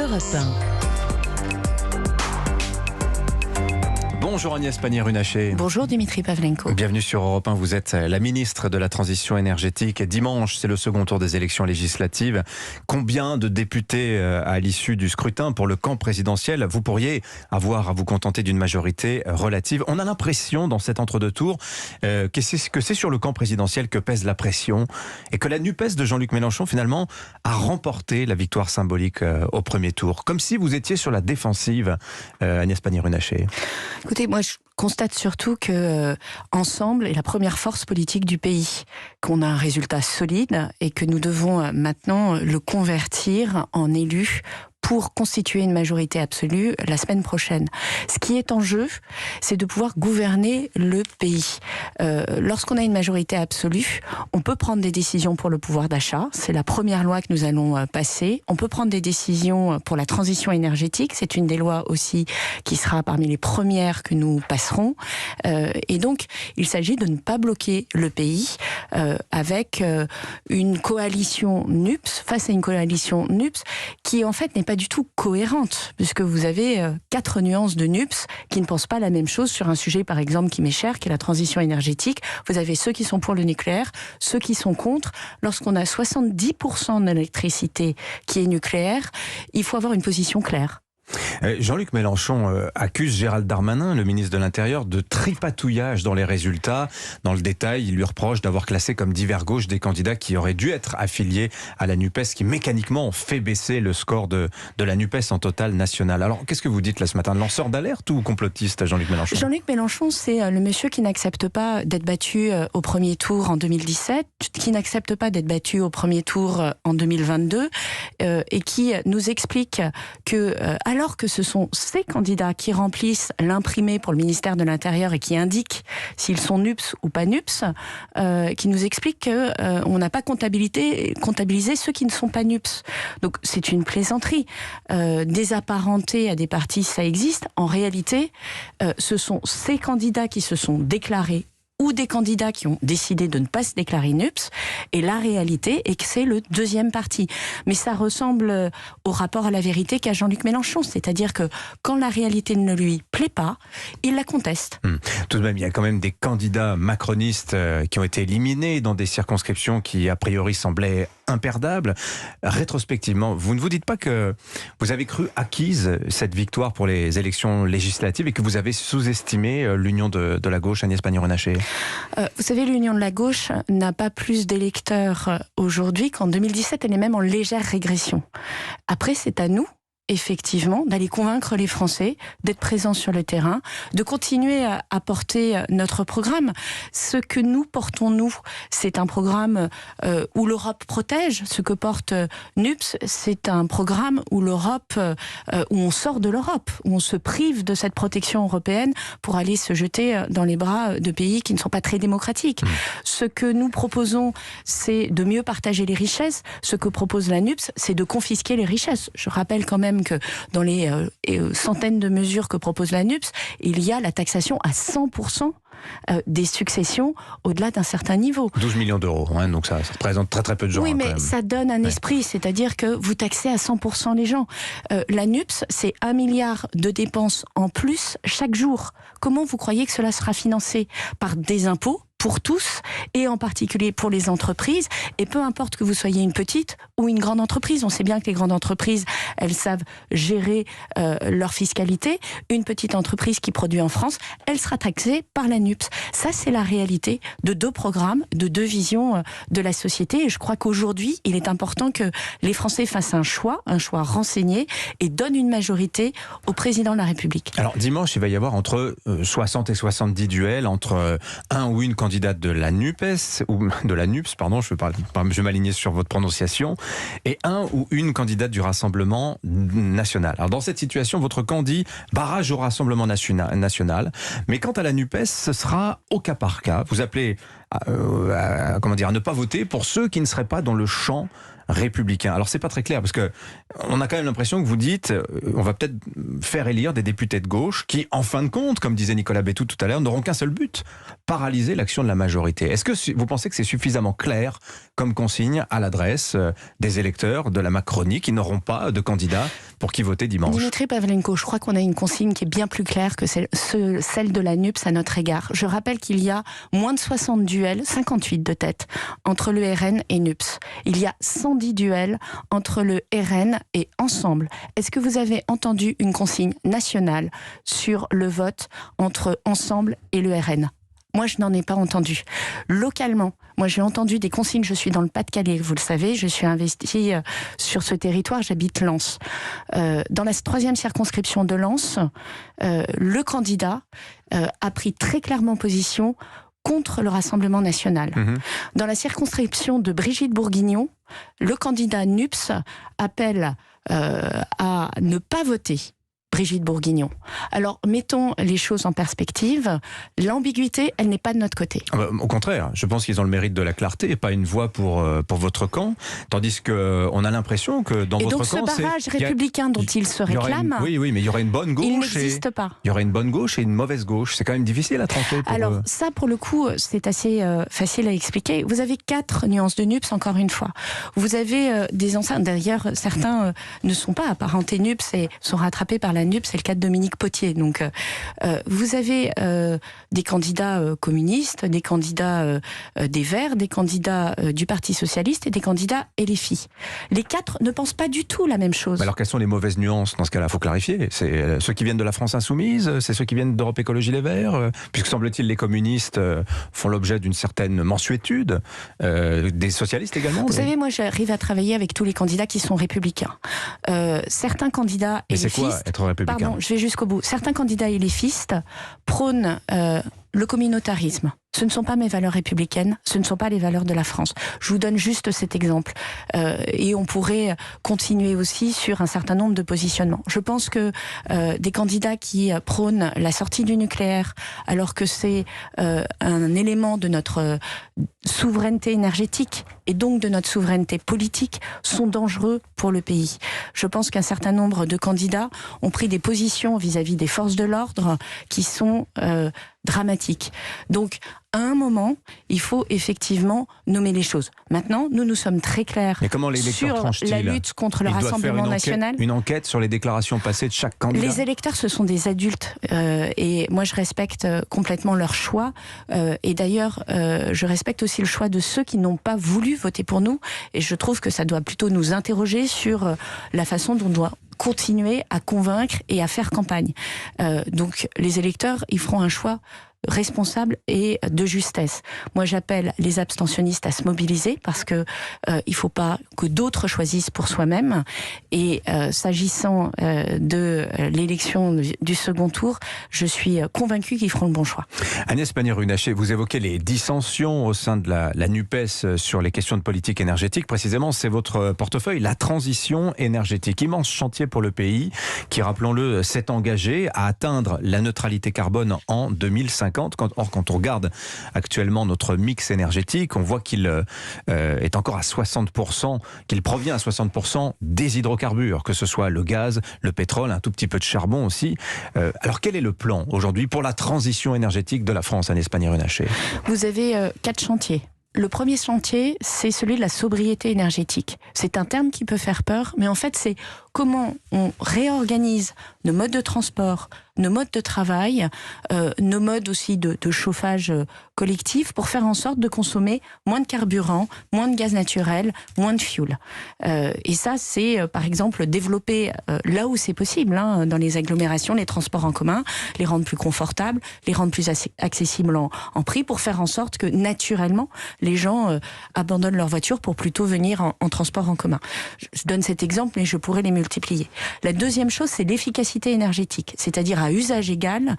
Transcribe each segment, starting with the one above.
Europe 1. Bonjour Agnès Pannier-Runacher. Bonjour Dimitri Pavlenko. Bienvenue sur Europe 1. Vous êtes la ministre de la Transition énergétique. Dimanche, c'est le second tour des élections législatives. Combien de députés à l'issue du scrutin pour le camp présidentiel vous pourriez avoir à vous contenter d'une majorité relative? On a l'impression dans cet entre-deux tours que c'est sur le camp présidentiel que pèse la pression et que la NUPES de Jean-Luc Mélenchon finalement a remporté la victoire symbolique au premier tour. Comme si vous étiez sur la défensive, Agnès Pannier-Runacher. Écoutez, moi je constate surtout que Ensemble est la première force politique du pays, qu'on a un résultat solide et que nous devons maintenant le convertir en élus pour constituer une majorité absolue la semaine prochaine. Ce qui est en jeu, c'est de pouvoir gouverner le pays. Lorsqu'on a une majorité absolue, on peut prendre des décisions pour le pouvoir d'achat. C'est la première loi que nous allons passer. On peut prendre des décisions pour la transition énergétique. C'est une des lois aussi qui sera parmi les premières que nous passerons. Et donc, il s'agit de ne pas bloquer le pays avec une coalition NUPES, face à une coalition NUPES qui en fait n'est pas du tout cohérente, puisque vous avez 4 nuances de NUPES qui ne pensent pas la même chose sur un sujet, par exemple, qui m'est cher, qui est la transition énergétique. Vous avez ceux qui sont pour le nucléaire, ceux qui sont contre. Lorsqu'on a 70% de l'électricité qui est nucléaire, il faut avoir une position claire. Jean-Luc Mélenchon accuse Gérald Darmanin, le ministre de l'Intérieur, de tripatouillage dans les résultats. Dans le détail, il lui reproche d'avoir classé comme divers gauche des candidats qui auraient dû être affiliés à la NUPES, qui mécaniquement ont fait baisser le score de la NUPES en total national. Alors, qu'est-ce que vous dites là ce matin? Lanceur d'alerte ou complotiste, Jean-Luc Mélenchon? Jean-Luc Mélenchon, c'est le monsieur qui n'accepte pas d'être battu au premier tour en 2017, qui n'accepte pas d'être battu au premier tour en 2022, et qui nous explique que, alors que ce sont ces candidats qui remplissent l'imprimé pour le ministère de l'Intérieur et qui indiquent s'ils sont NUPES ou pas NUPES, qui nous explique qu'on n'a pas comptabilisé ceux qui ne sont pas NUPES. Donc c'est une plaisanterie. Désapparenté à des partis, ça existe. En réalité, ce sont ces candidats qui se sont déclarés ou des candidats qui ont décidé de ne pas se déclarer NUPES, et la réalité est que c'est le deuxième parti. Mais ça ressemble au rapport à la vérité qu'a Jean-Luc Mélenchon, c'est-à-dire que quand la réalité ne lui plaît pas, il la conteste. Tout de même, il y a quand même des candidats macronistes qui ont été éliminés dans des circonscriptions qui, a priori, semblaient imperdables. Rétrospectivement, vous ne vous dites pas que vous avez cru acquise cette victoire pour les élections législatives et que vous avez sous-estimé l'union de la gauche, Agnès Pannier-Runacher? Vous savez, l'union de la gauche n'a pas plus d'électeurs aujourd'hui qu'en 2017, elle est même en légère régression. Après, c'est à nous, effectivement, d'aller convaincre les Français, d'être présents sur le terrain, de continuer à porter notre programme. Ce que nous portons, nous, c'est un programme où l'Europe protège. Ce que porte NUPES, c'est un programme où l'Europe, où on sort de l'Europe, où on se prive de cette protection européenne pour aller se jeter dans les bras de pays qui ne sont pas très démocratiques. Ce que nous proposons, c'est de mieux partager les richesses. Ce que propose la NUPES, c'est de confisquer les richesses. Je rappelle quand même que dans les centaines de mesures que propose la NUPES, il y a la taxation à 100% des successions au-delà d'un certain niveau. 12 millions d'euros, hein, donc ça représente très très peu de gens. Oui, mais quand même. Ça donne un esprit, c'est-à-dire que vous taxez à 100% les gens. La NUPES, c'est 1 milliard de dépenses en plus chaque jour. Comment vous croyez que cela sera financé? Par des impôts pour tous, et en particulier pour les entreprises, et peu importe que vous soyez une petite ou une grande entreprise. On sait bien que les grandes entreprises, elles savent gérer leur fiscalité. Une petite entreprise qui produit en France, elle sera taxée par la NUPES. Ça, c'est la réalité de 2 programmes, de 2 visions de la société, et je crois qu'aujourd'hui, il est important que les Français fassent un choix renseigné, et donnent une majorité au président de la République. Alors, dimanche, il va y avoir entre 60 et 70 duels entre un ou une candidate de la NUPES, ou de la NUPES, pardon, je vais m'aligner sur votre prononciation, et un ou une candidate du Rassemblement national. Alors dans cette situation, votre camp dit barrage au Rassemblement national, mais quant à la NUPES, ce sera au cas par cas. Vous appelez à ne pas voter pour ceux qui ne seraient pas dans le champ républicain. Alors c'est pas très clair parce que on a quand même l'impression que vous dites on va peut-être faire élire des députés de gauche qui, en fin de compte, comme disait Nicolas Bétout tout à l'heure, n'auront qu'un seul but: paralyser l'action de la majorité. Est-ce que vous pensez que c'est suffisamment clair comme consigne à l'adresse des électeurs de la Macronie qui n'auront pas de candidat pour qui voter dimanche. Dimitri Pavlenko, je crois qu'on a une consigne qui est bien plus claire que celle de la NUPES à notre égard. Je rappelle qu'il y a moins de 60 duels, 58 de tête, entre le RN et NUPES. Il y a 110 duels entre le RN et Ensemble. Est-ce que vous avez entendu une consigne nationale sur le vote entre Ensemble et le RN ? Moi, je n'en ai pas entendu. Localement, moi, j'ai entendu des consignes. Je suis dans le Pas-de-Calais, vous le savez. Je suis investie sur ce territoire. J'habite Lens. Dans la 3e circonscription de Lens, le candidat a pris très clairement position contre le Rassemblement national. Dans la circonscription de Brigitte Bourguignon, le candidat NUPES appelle à ne pas voter Brigitte Bourguignon. Alors, mettons les choses en perspective. L'ambiguïté, elle n'est pas de notre côté. Au contraire, je pense qu'ils ont le mérite de la clarté et pas une voix pour votre camp. Tandis qu'on a l'impression que dans votre camp... Et donc ce barrage républicain dont ils se réclament... Oui, mais il y aurait une bonne gauche... Il n'existe pas. Il y aurait une bonne gauche et une mauvaise gauche. C'est quand même difficile à trancher. Alors ça, pour le coup, c'est assez facile à expliquer. Vous avez 4 nuances de NUPES, encore une fois. Vous avez des anciens... D'ailleurs, certains ne sont pas apparentés NUPES et sont rattrapés par la NUPES, c'est le cas de Dominique Potier. Donc, vous avez des candidats communistes, des candidats des Verts, des candidats du Parti Socialiste et des candidats LFI. Les 4 ne pensent pas du tout la même chose. Mais alors, quelles sont les mauvaises nuances dans ce cas-là? Il faut clarifier. C'est ceux qui viennent de la France Insoumise? C'est ceux qui viennent d'Europe Écologie Les Verts? Puisque, semble-t-il, les communistes font l'objet d'une certaine mensuétude. Des socialistes également? Vous savez, moi, j'arrive à travailler avec tous les candidats qui sont républicains. Certains candidats et c'est quoi être républicain? Pardon, je vais jusqu'au bout. Certains candidats éléfistes prônent le communautarisme. Ce ne sont pas mes valeurs républicaines, ce ne sont pas les valeurs de la France. Je vous donne juste cet exemple. Et on pourrait continuer aussi sur un certain nombre de positionnements. Je pense que des candidats qui prônent la sortie du nucléaire, alors que c'est un élément de notre souveraineté énergétique et donc de notre souveraineté politique, sont dangereux pour le pays. Je pense qu'un certain nombre de candidats ont pris des positions vis-à-vis des forces de l'ordre qui sont dramatiques. Donc, à un moment, il faut effectivement nommer les choses. Maintenant, nous sommes très clairs sur la lutte contre le Rassemblement national. Une enquête sur les déclarations passées de chaque candidat. Les électeurs, ce sont des adultes. Et moi, je respecte complètement leur choix. Et d'ailleurs, je respecte aussi le choix de ceux qui n'ont pas voulu voter pour nous. Et je trouve que ça doit plutôt nous interroger sur la façon dont on doit continuer à convaincre et à faire campagne. Donc, les électeurs, ils feront un choix responsable et de justesse. Moi, j'appelle les abstentionnistes à se mobiliser parce que il faut pas que d'autres choisissent pour soi-même. Et s'agissant de l'élection du second tour, je suis convaincue qu'ils feront le bon choix. Agnès Pannier-Runacher, vous évoquez les dissensions au sein de la NUPES sur les questions de politique énergétique. Précisément, c'est votre portefeuille, la transition énergétique. Immense chantier pour le pays qui, rappelons-le, s'est engagé à atteindre la neutralité carbone en 2050. Or, quand on regarde actuellement notre mix énergétique, on voit qu'il est encore à 60%, qu'il provient à 60% des hydrocarbures, que ce soit le gaz, le pétrole, un tout petit peu de charbon aussi. Alors, quel est le plan aujourd'hui pour la transition énergétique de la France, Agnès Pannier-Runacher? Vous avez 4 chantiers. Le premier chantier, c'est celui de la sobriété énergétique. C'est un terme qui peut faire peur, mais en fait, c'est comment on réorganise nos modes de transport, nos modes de travail, nos modes aussi de chauffage collectif pour faire en sorte de consommer moins de carburant, moins de gaz naturel, moins de fuel. Et ça, c'est par exemple développer là où c'est possible, dans les agglomérations, les transports en commun, les rendre plus confortables, les rendre plus accessibles en prix pour faire en sorte que naturellement, les gens abandonnent leur voiture pour plutôt venir en transport en commun. Je donne cet exemple, mais je pourrais les multiplier. La deuxième chose, c'est l'efficacité énergétique, c'est-à-dire à usage égal,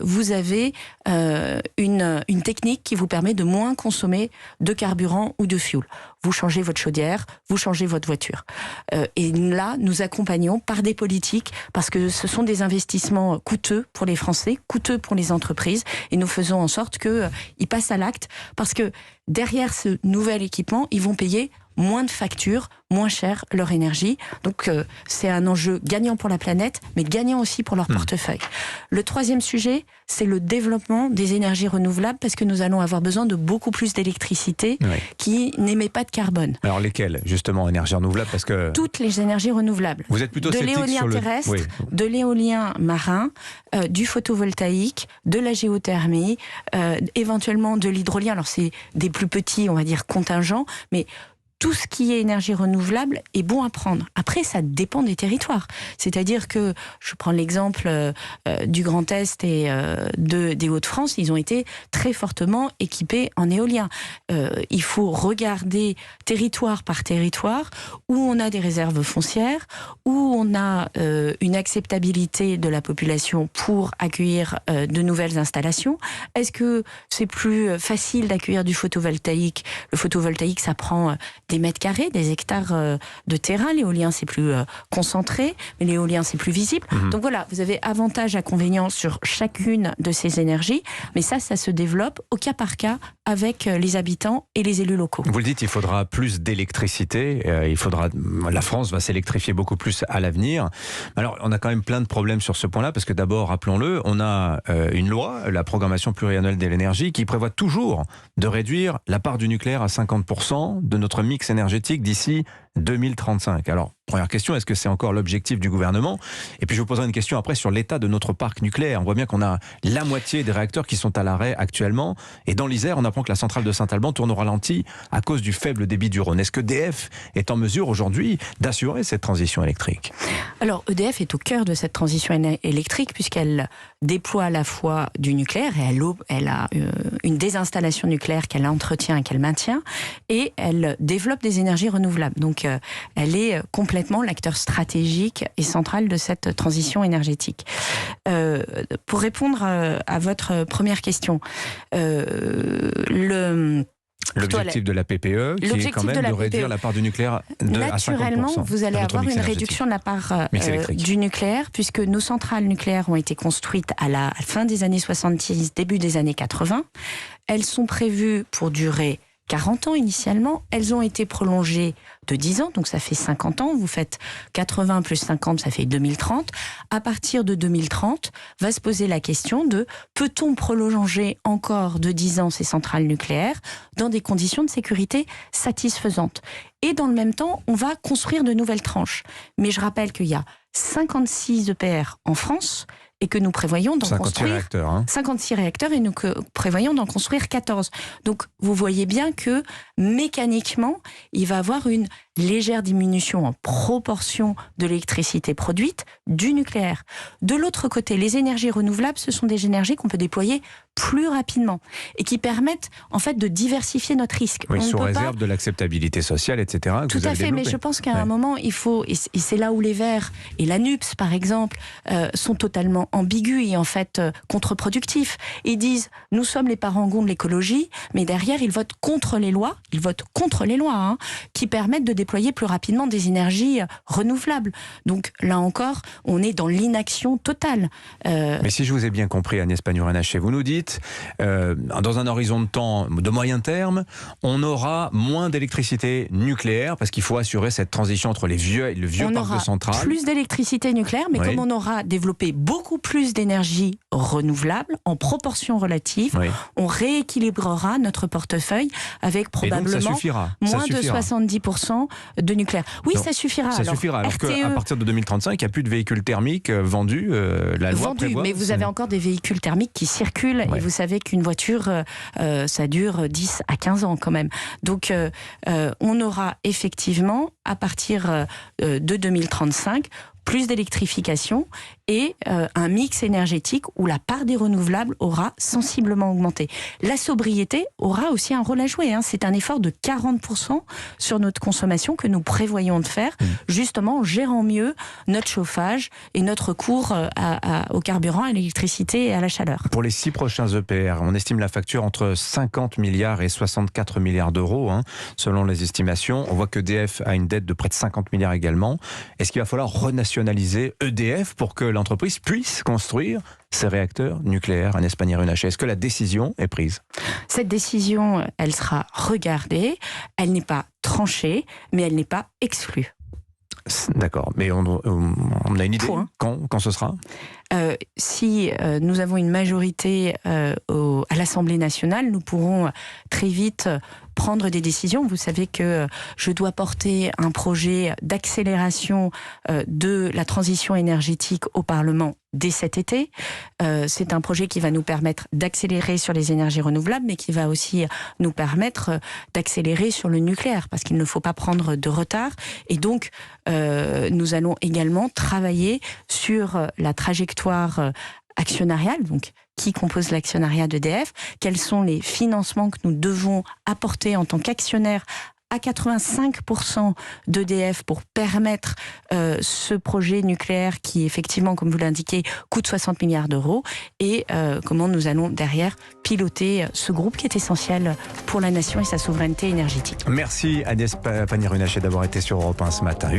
vous avez une technique qui vous permet de moins consommer de carburant ou de fuel. Vous changez votre chaudière, vous changez votre voiture. Et là, nous accompagnons par des politiques, parce que ce sont des investissements coûteux pour les Français, coûteux pour les entreprises, et nous faisons en sorte qu'ils passent à l'acte, parce que derrière ce nouvel équipement, ils vont payer moins de factures, moins cher leur énergie. Donc c'est un enjeu gagnant pour la planète, mais gagnant aussi pour leur portefeuille. Le troisième sujet, c'est le développement des énergies renouvelables, parce que nous allons avoir besoin de beaucoup plus d'électricité qui n'émet pas de carbone. Alors lesquelles, justement, énergies renouvelables, parce que... Toutes les énergies renouvelables. Vous êtes plutôt sceptique sur l'éolien terrestre, de l'éolien marin, du photovoltaïque, de la géothermie, éventuellement de l'hydrolien. Alors c'est des plus petits, on va dire, contingents, mais tout ce qui est énergie renouvelable est bon à prendre. Après, ça dépend des territoires. C'est-à-dire que, je prends l'exemple du Grand Est et des Hauts-de-France, ils ont été très fortement équipés en éolien. Il faut regarder territoire par territoire où on a des réserves foncières, où on a une acceptabilité de la population pour accueillir de nouvelles installations. Est-ce que c'est plus facile d'accueillir du photovoltaïque ? Le photovoltaïque, ça prend des mètres carrés, des hectares de terrain. L'éolien, c'est plus concentré, mais l'éolien, c'est plus visible. Donc voilà, vous avez avantages, inconvénients sur chacune de ces énergies, mais ça se développe au cas par cas avec les habitants et les élus locaux. Vous le dites, il faudra plus d'électricité. La France va s'électrifier beaucoup plus à l'avenir. Alors, on a quand même plein de problèmes sur ce point-là, parce que d'abord, rappelons-le, on a une loi, la programmation pluriannuelle de l'énergie, qui prévoit toujours de réduire la part du nucléaire à 50% de notre mix énergétique d'ici 2035. Alors, première question, est-ce que c'est encore l'objectif du gouvernement ? Et puis je vous poserai une question après sur l'état de notre parc nucléaire. On voit bien qu'on a la moitié des réacteurs qui sont à l'arrêt actuellement. Et dans l'Isère, on apprend que la centrale de Saint-Alban tourne au ralenti à cause du faible débit du Rhône. Est-ce que EDF est en mesure aujourd'hui d'assurer cette transition électrique ? Alors, EDF est au cœur de cette transition électrique, puisqu'elle déploie à la fois du nucléaire, et elle a une désinstallation nucléaire qu'elle entretient et qu'elle maintient, et elle développe des énergies renouvelables. Donc, elle est complètement l'acteur stratégique et central de cette transition énergétique. Pour répondre à votre première question, l'objectif de la PPE, qui est quand même de réduire la part du nucléaire à 50%. Naturellement, vous allez avoir une réduction de la part du nucléaire, puisque nos centrales nucléaires ont été construites à la fin des années 70, début des années 80. Elles sont prévues pour durer 40 ans initialement, elles ont été prolongées de 10 ans, donc ça fait 50 ans, vous faites 80 plus 50, ça fait 2030. À partir de 2030, va se poser la question de peut-on prolonger encore de 10 ans ces centrales nucléaires dans des conditions de sécurité satisfaisantes. Et dans le même temps, on va construire de nouvelles tranches. Mais je rappelle qu'il y a 56 EPR en France, et que nous prévoyons d'en construire 56 réacteurs et nous prévoyons d'en construire 14. Donc vous voyez bien que mécaniquement, il va y avoir une légère diminution en proportion de l'électricité produite du nucléaire. De l'autre côté, les énergies renouvelables, ce sont des énergies qu'on peut déployer plus rapidement et qui permettent en fait de diversifier notre risque. Oui, sous réserve de l'acceptabilité sociale, etc. Tout à fait, mais je pense qu'à un moment, il faut, et c'est là où les Verts et la NUPS, par exemple, sont totalement ambigus et en fait contre-productifs. Ils disent, nous sommes les parangons de l'écologie, mais derrière, ils votent contre les lois, qui permettent de déployer plus rapidement des énergies renouvelables. Donc là encore, on est dans l'inaction totale. Mais si je vous ai bien compris, Agnès Pannier-Runacher, vous nous dites, dans un horizon de temps de moyen terme, on aura moins d'électricité nucléaire parce qu'il faut assurer cette transition entre le vieux parc de centrales. On aura plus d'électricité nucléaire, mais comme on aura développé beaucoup plus d'énergie renouvelable en proportion relative, on rééquilibrera notre portefeuille avec probablement moins de 70% de nucléaire. Oui, ça suffira. Ça suffira, alors qu'à partir de 2035, il n'y a plus de véhicules thermiques vendus. La loi prévoit. Mais vous avez encore des véhicules thermiques qui circulent et vous savez qu'une voiture, ça dure 10 à 15 ans quand même. Donc, on aura effectivement, à partir de 2035, plus d'électrification et un mix énergétique où la part des renouvelables aura sensiblement augmenté. La sobriété aura aussi un rôle à jouer. C'est un effort de 40% sur notre consommation que nous prévoyons de faire, justement en gérant mieux notre chauffage et notre recours au carburant, à l'électricité et à la chaleur. Pour les 6 prochains EPR, on estime la facture entre 50 milliards et 64 milliards d'euros, selon les estimations. On voit que EDF a une dette dette de près de 50 milliards également. Est-ce qu'il va falloir renationaliser EDF pour que l'entreprise puisse construire ces réacteurs nucléaires en Espagne et Runacher? Est-ce que la décision est prise? Cette décision, elle sera regardée, elle n'est pas tranchée, mais elle n'est pas exclue. D'accord, mais on a une idée quand ce sera? Si nous avons une majorité à l'Assemblée nationale, nous pourrons très vite prendre des décisions. Vous savez que je dois porter un projet d'accélération de la transition énergétique au Parlement dès cet été. C'est un projet qui va nous permettre d'accélérer sur les énergies renouvelables, mais qui va aussi nous permettre d'accélérer sur le nucléaire, parce qu'il ne faut pas prendre de retard. Et donc, nous allons également travailler sur la trajectoire actionnariale, donc qui compose l'actionnariat d'EDF, quels sont les financements que nous devons apporter en tant qu'actionnaire à 85% d'EDF pour permettre ce projet nucléaire qui, effectivement, comme vous l'indiquez, coûte 60 milliards d'euros, et comment nous allons derrière piloter ce groupe qui est essentiel pour la nation et sa souveraineté énergétique. Merci Agnès Pannier-Runacher d'avoir été sur Europe 1 ce matin.